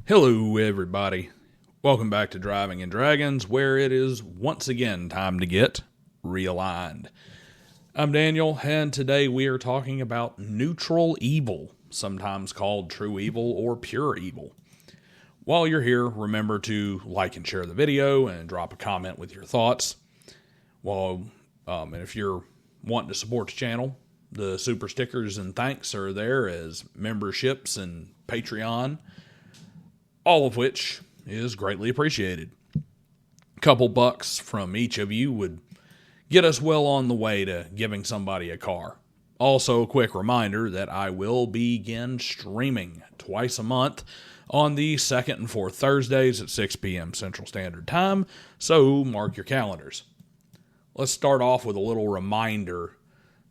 Hello, everybody. Welcome back to Driving and Dragons, where it is once again time to get realigned. I'm Daniel, and today we are talking about neutral evil, sometimes called true evil or pure evil. While you're here, remember to like and share the video and drop a comment with your thoughts. And if you're wanting to support the channel, the super stickers and thanks are there as memberships and Patreon, all of which is greatly appreciated. A couple bucks from each of you would get us well on the way to giving somebody a car. Also, a quick reminder that I will begin streaming twice a month on the second and fourth Thursdays at 6 p.m. Central Standard Time, so mark your calendars. Let's start off with a little reminder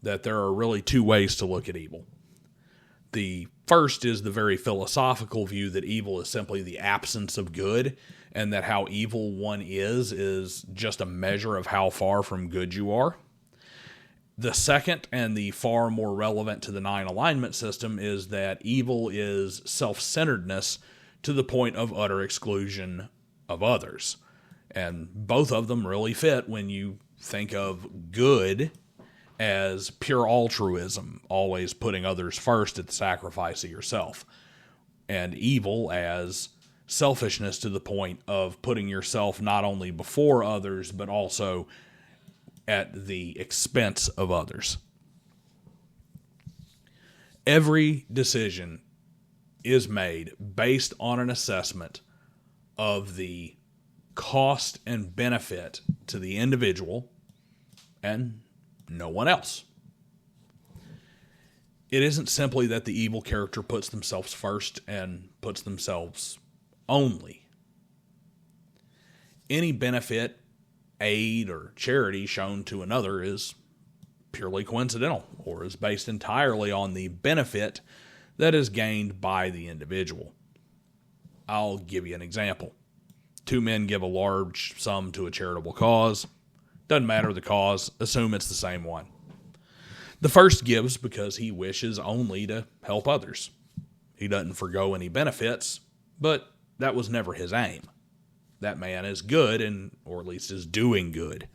that there are really two ways to look at evil. The first is the very philosophical view that evil is simply the absence of good, and that how evil one is just a measure of how far from good you are. The second, and the far more relevant to the 9 alignment system, is that evil is self-centeredness to the point of utter exclusion of others. And both of them really fit when you think of good as pure altruism, always putting others first at the sacrifice of yourself, and evil as selfishness to the point of putting yourself not only before others, but also at the expense of others. Every decision is made based on an assessment of the cost and benefit to the individual and no one else. It isn't simply that the evil character puts themselves first and puts themselves only. Any benefit, aid, or charity shown to another is purely coincidental, or is based entirely on the benefit that is gained by the individual. I'll give you an example. 2 men give a large sum to a charitable cause. Doesn't matter the cause, assume it's the same one. The first gives because he wishes only to help others. He doesn't forgo any benefits, but that was never his aim. That man is good, or at least is doing good.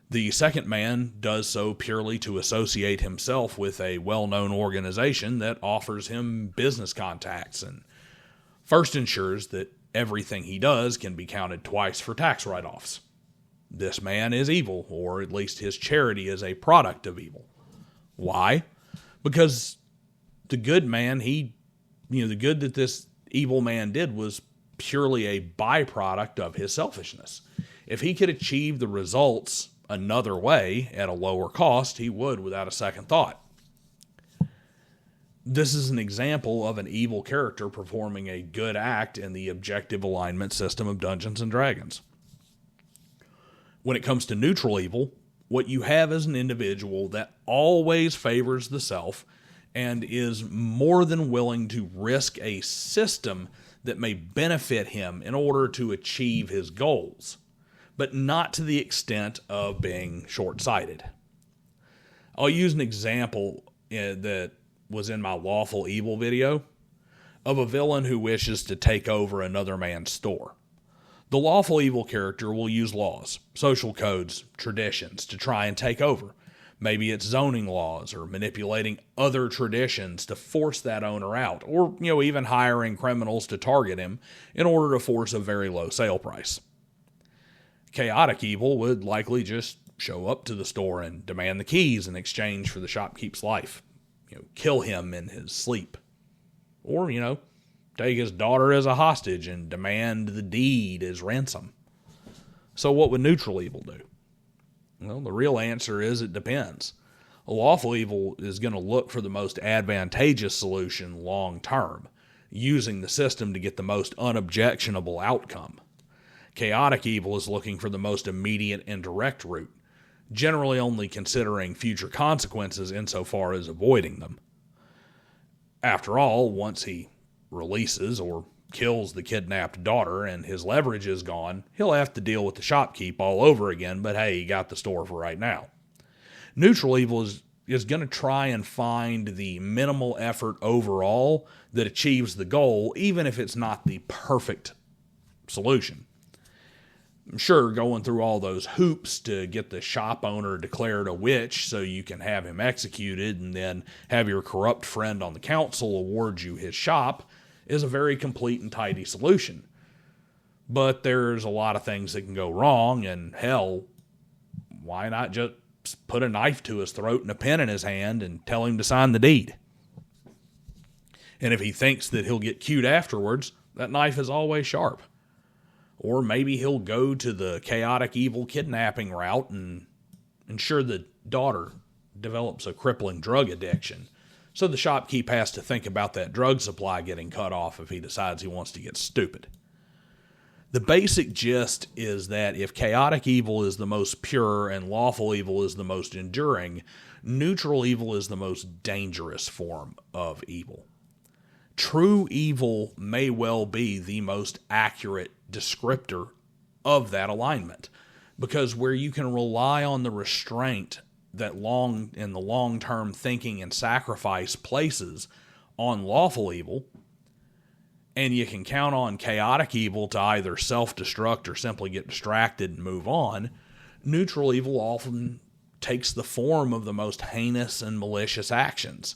The second man does so purely to associate himself with a well-known organization that offers him business contacts, and first ensures that everything he does can be counted twice for tax write-offs. This man is evil, or at least his charity is a product of evil. Why? Because the good man, the good that this evil man did was purely a byproduct of his selfishness. If he could achieve the results another way at a lower cost, he would without a second thought. This is an example of an evil character performing a good act in the objective alignment system of Dungeons and Dragons. When it comes to neutral evil, what you have is an individual that always favors the self and is more than willing to risk a system that may benefit him in order to achieve his goals, but not to the extent of being short-sighted. I'll use an example that was in my Lawful Evil video of a villain who wishes to take over another man's store. The lawful evil character will use laws, social codes, traditions to try and take over. Maybe it's zoning laws or manipulating other traditions to force that owner out, or even hiring criminals to target him in order to force a very low sale price. Chaotic evil would likely just show up to the store and demand the keys in exchange for the shopkeep's life. Kill him in his sleep. Or, take his daughter as a hostage and demand the deed as ransom. So what would neutral evil do? Well, the real answer is it depends. A lawful evil is going to look for the most advantageous solution long term, using the system to get the most unobjectionable outcome. Chaotic evil is looking for the most immediate and direct route, generally only considering future consequences insofar as avoiding them. After all, once he releases or kills the kidnapped daughter and his leverage is gone, he'll have to deal with the shopkeep all over again, but hey, he got the store for right now. Neutral evil is going to try and find the minimal effort overall that achieves the goal, even if it's not the perfect solution. Sure, going through all those hoops to get the shop owner declared a witch so you can have him executed and then have your corrupt friend on the council award you his shop is a very complete and tidy solution. But there's a lot of things that can go wrong, and hell, why not just put a knife to his throat and a pen in his hand and tell him to sign the deed? And if he thinks that he'll get cute afterwards, that knife is always sharp. Or maybe he'll go to the chaotic evil kidnapping route and ensure the daughter develops a crippling drug addiction. So the shopkeep has to think about that drug supply getting cut off if he decides he wants to get stupid. The basic gist is that if chaotic evil is the most pure and lawful evil is the most enduring, neutral evil is the most dangerous form of evil. True evil may well be the most accurate descriptor of that alignment, because where you can rely on the restraint that in the long-term thinking and sacrifice places on lawful evil, and you can count on chaotic evil to either self-destruct or simply get distracted and move on, neutral evil often takes the form of the most heinous and malicious actions.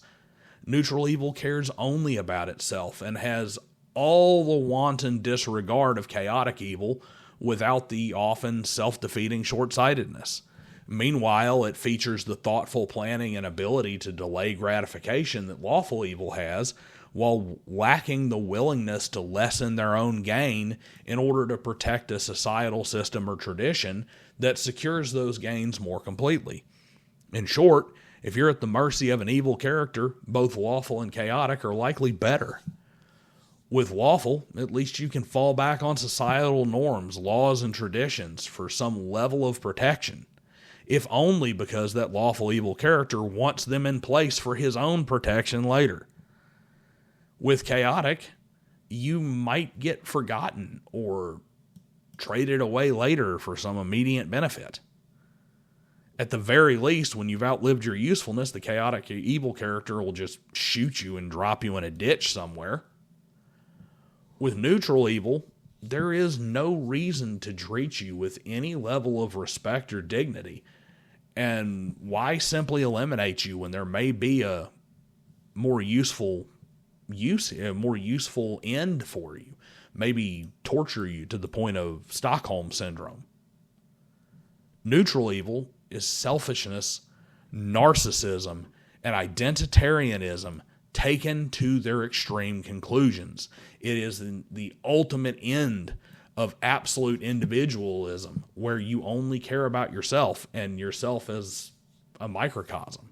Neutral evil cares only about itself and has all the wanton disregard of chaotic evil without the often self-defeating short-sightedness. Meanwhile, it features the thoughtful planning and ability to delay gratification that lawful evil has, while lacking the willingness to lessen their own gain in order to protect a societal system or tradition that secures those gains more completely. In short, if you're at the mercy of an evil character, both lawful and chaotic are likely better. With lawful, at least you can fall back on societal norms, laws, and traditions for some level of protection, if only because that lawful evil character wants them in place for his own protection later. With chaotic, you might get forgotten or traded away later for some immediate benefit. At the very least, when you've outlived your usefulness, the chaotic evil character will just shoot you and drop you in a ditch somewhere. With neutral evil, there is no reason to treat you with any level of respect or dignity. And why simply eliminate you when there may be a more useful end for you? Maybe torture you to the point of Stockholm Syndrome. Neutral evil is selfishness, narcissism, and identitarianism taken to their extreme conclusions. It is the ultimate end of absolute individualism, where you only care about yourself and yourself as a microcosm.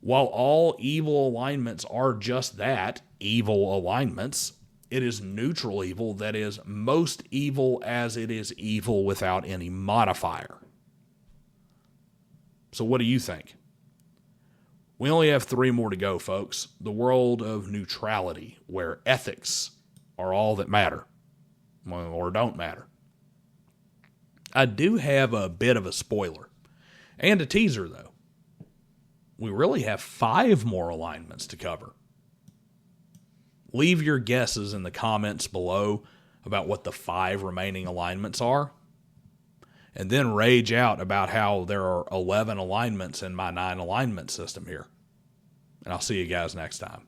While all evil alignments are just that, evil alignments, it is neutral evil that is most evil as it is evil without any modifier. So what do you think? We only have 3 more to go, folks. The world of neutrality, where ethics are all that matter, or don't matter. I do have a bit of a spoiler, and a teaser, though. We really have 5 more alignments to cover. Leave your guesses in the comments below about what the 5 remaining alignments are, and then rage out about how there are 11 alignments in my 9 alignment system here. And I'll see you guys next time.